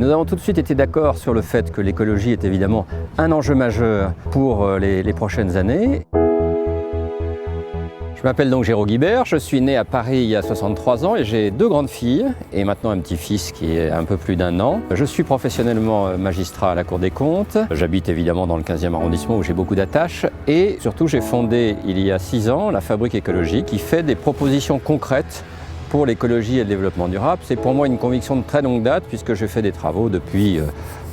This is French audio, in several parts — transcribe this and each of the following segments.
Nous avons tout de suite été d'accord sur le fait que l'écologie est évidemment un enjeu majeur pour les prochaines années. Je m'appelle donc Géraud Guibert, je suis né à Paris il y a 63 ans et j'ai 2 grandes filles et maintenant un petit-fils qui est un peu plus d'1 an. Je suis professionnellement magistrat à la Cour des comptes. J'habite évidemment dans le 15e arrondissement où j'ai beaucoup d'attaches et surtout j'ai fondé il y a 6 ans la Fabrique écologique qui fait des propositions concrètes pour l'écologie et le développement durable. C'est pour moi une conviction de très longue date puisque je fais des travaux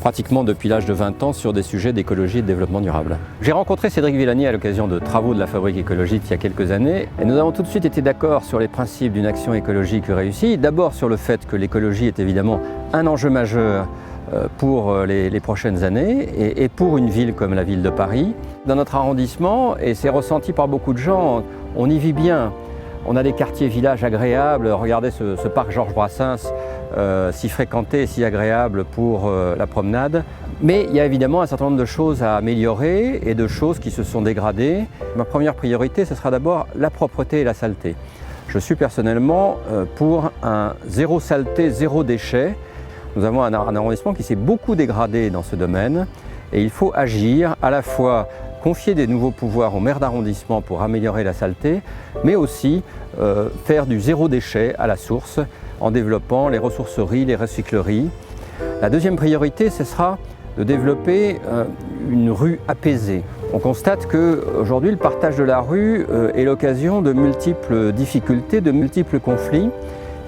pratiquement depuis l'âge de 20 ans sur des sujets d'écologie et de développement durable. J'ai rencontré Cédric Villani à l'occasion de travaux de la Fabrique écologique il y a quelques années et nous avons tout de suite été d'accord sur les principes d'une action écologique réussie. D'abord sur le fait que l'écologie est évidemment un enjeu majeur pour les prochaines années et pour une ville comme la ville de Paris. Dans notre arrondissement, et c'est ressenti par beaucoup de gens, on y vit bien. On a des quartiers-villages agréables. Regardez ce parc Georges Brassens, si fréquenté et si agréable pour la promenade. Mais il y a évidemment un certain nombre de choses à améliorer et de choses qui se sont dégradées. Ma première priorité, ce sera d'abord la propreté et la saleté. Je suis personnellement pour un zéro saleté, zéro déchet. Nous avons un arrondissement qui s'est beaucoup dégradé dans ce domaine et il faut agir à la fois confier des nouveaux pouvoirs aux maires d'arrondissement pour améliorer la saleté, mais aussi faire du zéro déchet à la source en développant les ressourceries, les recycleries. La deuxième priorité, ce sera de développer une rue apaisée. On constate qu'aujourd'hui, le partage de la rue est l'occasion de multiples difficultés, de multiples conflits,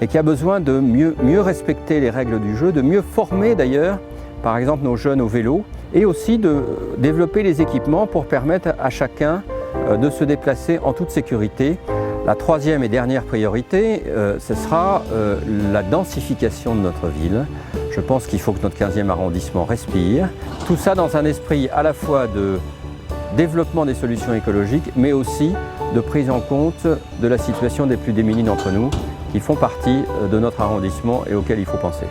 et qu'il y a besoin de mieux respecter les règles du jeu, de mieux former d'ailleurs, par exemple nos jeunes au vélo, et aussi de développer les équipements pour permettre à chacun de se déplacer en toute sécurité. La troisième et dernière priorité, ce sera la densification de notre ville. Je pense qu'il faut que notre 15e arrondissement respire. Tout ça dans un esprit à la fois de développement des solutions écologiques, mais aussi de prise en compte de la situation des plus démunis d'entre nous, qui font partie de notre arrondissement et auxquels il faut penser.